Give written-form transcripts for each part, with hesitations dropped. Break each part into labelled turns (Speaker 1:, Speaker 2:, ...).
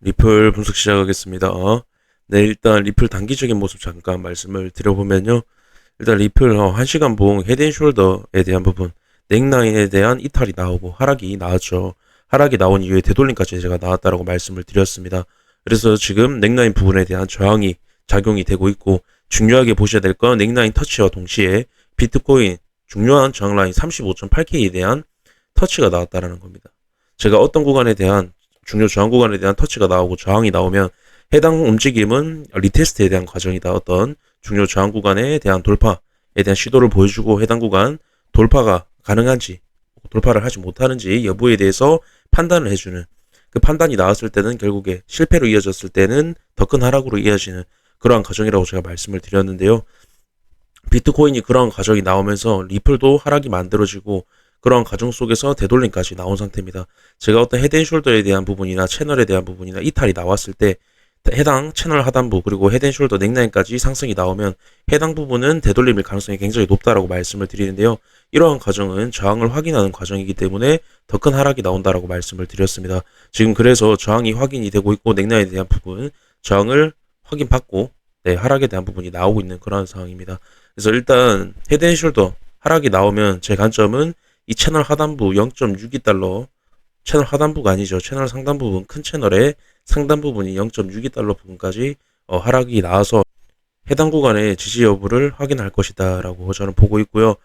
Speaker 1: 리플 분석 시작하겠습니다. 네, 일단 리플 단기적인 모습 잠깐 말씀을 드려보면요. 일단 리플 1시간 봉 헤드앤숄더에 대한 부분, 넥라인에 대한 이탈이 나오고 하락이 나왔죠. 하락이 나온 이후에 되돌림까지 제가 나왔다라고 말씀을 드렸습니다. 그래서 지금 넥라인 부분에 대한 저항이 작용이 되고 있고, 중요하게 보셔야 될 건 넥라인 터치와 동시에 비트코인 중요한 저항라인 35.8K에 대한 터치가 나왔다라는 겁니다. 제가 어떤 구간에 대한 중요 저항 구간에 대한 터치가 나오고 저항이 나오면 해당 움직임은 리테스트에 대한 과정이다. 어떤 중요 저항 구간에 대한 돌파에 대한 시도를 보여주고 해당 구간 돌파가 가능한지 돌파를 하지 못하는지 여부에 대해서 판단을 해주는 그 판단이 나왔을 때는 결국에 실패로 이어졌을 때는 더 큰 하락으로 이어지는 그러한 과정이라고 제가 말씀을 드렸는데요. 비트코인이 그런 과정이 나오면서 리플도 하락이 만들어지고 그런 과정 속에서 되돌림까지 나온 상태입니다. 제가 어떤 헤드앤숄더에 대한 부분이나 채널에 대한 부분이나 이탈이 나왔을 때 해당 채널 하단부 그리고 헤드앤숄더 넥라인까지 상승이 나오면 해당 부분은 되돌림일 가능성이 굉장히 높다라고 말씀을 드리는데요. 이러한 과정은 저항을 확인하는 과정이기 때문에 더 큰 하락이 나온다라고 말씀을 드렸습니다. 지금 그래서 저항이 확인이 되고 있고 넥라인에 대한 부분 저항을 확인받고 하락에 대한 부분이 나오고 있는 그런 상황입니다. 그래서 일단 헤드앤숄더 하락이 나오면 제 관점은 이 채널 하단부 0.62달러 채널 하단부가 아니죠. 채널 상단 부분 큰 채널의 상단 부분이 0.62달러 부분까지 하락이 나와서 해당 구간의 지지 여부를 확인할 것이다 라고 저는 보고 있고요.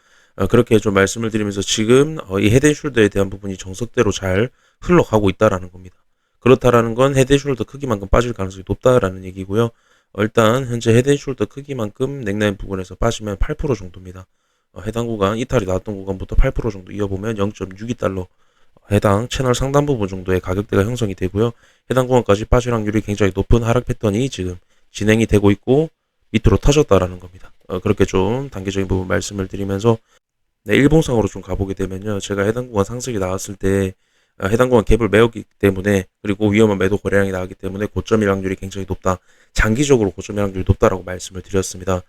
Speaker 1: 그렇게 좀 말씀을 드리면서 지금 이 헤드앤숄더에 대한 부분이 정석대로 잘 흘러가고 있다라는 겁니다. 그렇다라는 건 헤드앤숄더 크기만큼 빠질 가능성이 높다라는 얘기고요. 일단 현재 헤드앤숄더 크기만큼 넥라인 부분에서 빠지면 8% 정도입니다. 해당 구간 이탈이 나왔던 구간부터 8% 정도 이어보면 0.62달러 해당 채널 상단 부분 정도의 가격대가 형성이 되고요. 해당 구간까지 빠질 확률이 굉장히 높은 하락 패턴이 지금 진행이 되고 있고 밑으로 터졌다라는 겁니다. 그렇게 좀 단계적인 부분 말씀을 드리면서 일봉상으로 좀 가보게 되면요. 제가 해당 구간 상승이 나왔을 때 해당 구간 갭을 메웠기 때문에 그리고 위험한 매도 거래량이 나왔기 때문에 고점일 확률이 굉장히 높다. 장기적으로 고점일 확률이 높다라고 말씀을 드렸습니다.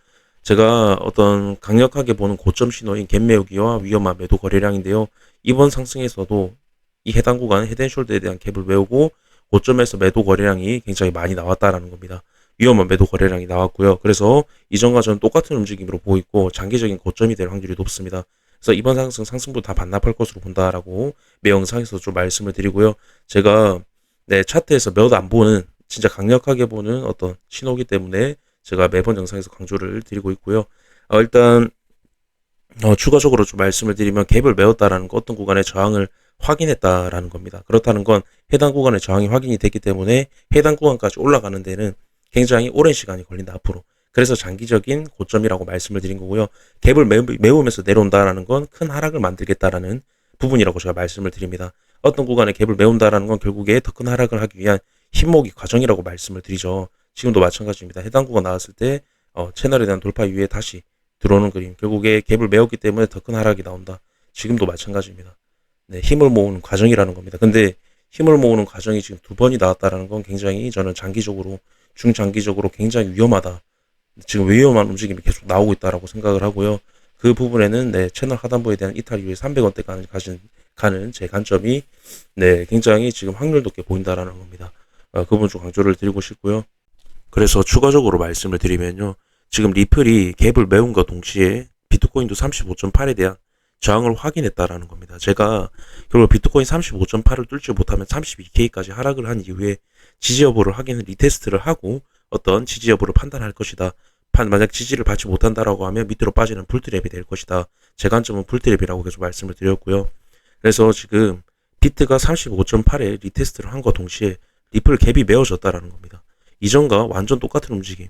Speaker 1: 제가 어떤 강력하게 보는 고점 신호인 갭 메우기와 위험한 매도 거래량인데요. 이번 상승에서도 이 해당 구간 헤드앤숄더에 대한 갭을 메우고 고점에서 매도 거래량이 굉장히 많이 나왔다라는 겁니다. 위험한 매도 거래량이 나왔고요. 그래서 이전과 저는 똑같은 움직임으로 보고 있고 장기적인 고점이 될 확률이 높습니다. 그래서 이번 상승부 다 반납할 것으로 본다라고 매 영상에서 좀 말씀을 드리고요. 제가 차트에서 몇 안 보는 진짜 강력하게 보는 어떤 신호기 때문에 제가 매번 영상에서 강조를 드리고 있고요. 일단 추가적으로 좀 말씀을 드리면 갭을 메웠다라는 거 어떤 구간의 저항을 확인했다라는 겁니다. 그렇다는 건 해당 구간의 저항이 확인이 됐기 때문에 해당 구간까지 올라가는 데는 굉장히 오랜 시간이 걸린다 앞으로. 그래서 장기적인 고점이라고 말씀을 드린 거고요. 갭을 메우면서 내려온다라는 건 큰 하락을 만들겠다라는 부분이라고 제가 말씀을 드립니다. 어떤 구간에 갭을 메운다라는 건 결국에 더 큰 하락을 하기 위한 힘모기 과정이라고 말씀을 드리죠. 지금도 마찬가지입니다. 해당 구간 나왔을 때 채널에 대한 돌파 이후에 다시 들어오는 그림. 결국에 갭을 메웠기 때문에 더 큰 하락이 나온다. 지금도 마찬가지입니다. 힘을 모으는 과정이라는 겁니다. 근데 힘을 모으는 과정이 지금 두 번이 나왔다라는 건 굉장히 저는 장기적으로 중장기적으로 굉장히 위험하다. 지금 위험한 움직임이 계속 나오고 있다라고 생각을 하고요. 그 부분에는 채널 하단부에 대한 이탈 이후에 300원대 가는 제 관점이 굉장히 지금 확률 높게 보인다라는 겁니다. 그 부분 좀 강조를 드리고 싶고요. 그래서 추가적으로 말씀을 드리면요. 지금 리플이 갭을 메운 것 동시에 비트코인도 35.8에 대한 저항을 확인했다라는 겁니다. 제가 결국 비트코인 35.8을 뚫지 못하면 32K까지 하락을 한 이후에 지지 여부를 확인을 리테스트를 하고 어떤 지지 여부를 판단할 것이다. 만약 지지를 받지 못한다라고 하면 밑으로 빠지는 불트랩이 될 것이다. 제 관점은 불트랩이라고 계속 말씀을 드렸고요. 그래서 지금 비트가 35.8에 리테스트를 한 것 동시에 리플 갭이 메워졌다라는 겁니다. 이전과 완전 똑같은 움직임.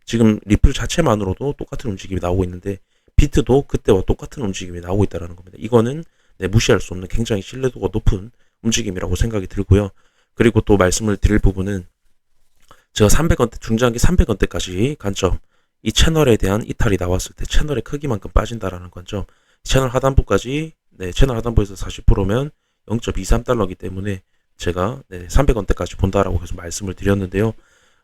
Speaker 1: 지금 리플 자체만으로도 똑같은 움직임이 나오고 있는데 비트도 그때와 똑같은 움직임이 나오고 있다는 겁니다. 이거는 무시할 수 없는 굉장히 신뢰도가 높은 움직임이라고 생각이 들고요. 그리고 또 말씀을 드릴 부분은 제가 300원대 중장기 300원대까지 관점 이 채널에 대한 이탈이 나왔을 때 채널의 크기만큼 빠진다라는 관점 채널 하단부까지 채널 하단부에서 40%면 0.23달러이기 때문에 제가 300원대까지 본다라고 계속 말씀을 드렸는데요.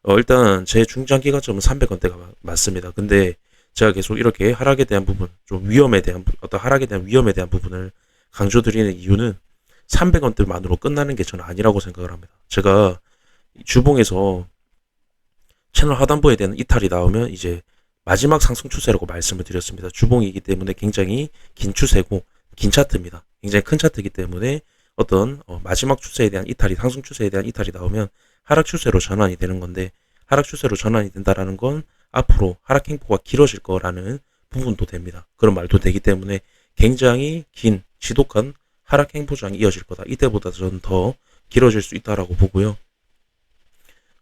Speaker 1: 일단 제 중장기 관점은 300원대가 맞습니다. 근데 제가 계속 이렇게 하락에 대한 부분, 좀 위험에 대한 어떤 하락에 대한 위험에 대한 부분을 강조드리는 이유는 300원대만으로 끝나는 게 저는 아니라고 생각을 합니다. 제가 주봉에서 채널 하단부에 대한 이탈이 나오면 이제 마지막 상승 추세라고 말씀을 드렸습니다. 주봉이기 때문에 굉장히 긴 추세고 긴 차트입니다. 굉장히 큰 차트이기 때문에 어떤 마지막 추세에 대한 이탈이 상승 추세에 대한 이탈이 나오면 하락 추세로 전환이 되는 건데 하락 추세로 전환이 된다라는 건 앞으로 하락 행보가 길어질 거라는 부분도 됩니다. 그런 말도 되기 때문에 굉장히 긴 지독한 하락 행보장이 이어질 거다. 이때보다 저는 더 길어질 수 있다라고 보고요.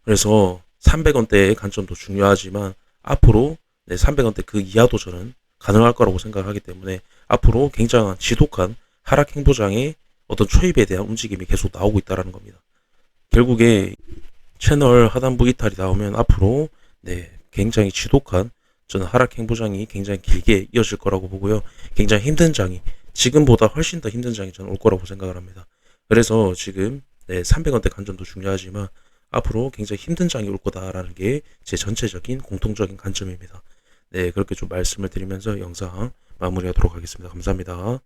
Speaker 1: 그래서 300원대의 관점도 중요하지만 앞으로 300원대 그 이하도 저는 가능할 거라고 생각하기 때문에 앞으로 굉장한 지독한 하락 행보장의 어떤 초입에 대한 움직임이 계속 나오고 있다는 겁니다. 결국에 채널 하단부 이탈이 나오면 앞으로 굉장히 지독한 저는 하락 행보장이 굉장히 길게 이어질 거라고 보고요. 굉장히 힘든 장이 지금보다 훨씬 더 힘든 장이 저는 올 거라고 생각을 합니다. 그래서 지금 300원대 관점도 중요하지만 앞으로 굉장히 힘든 장이 올 거다라는 게 제 전체적인 공통적인 관점입니다. 그렇게 좀 말씀을 드리면서 영상 마무리하도록 하겠습니다. 감사합니다.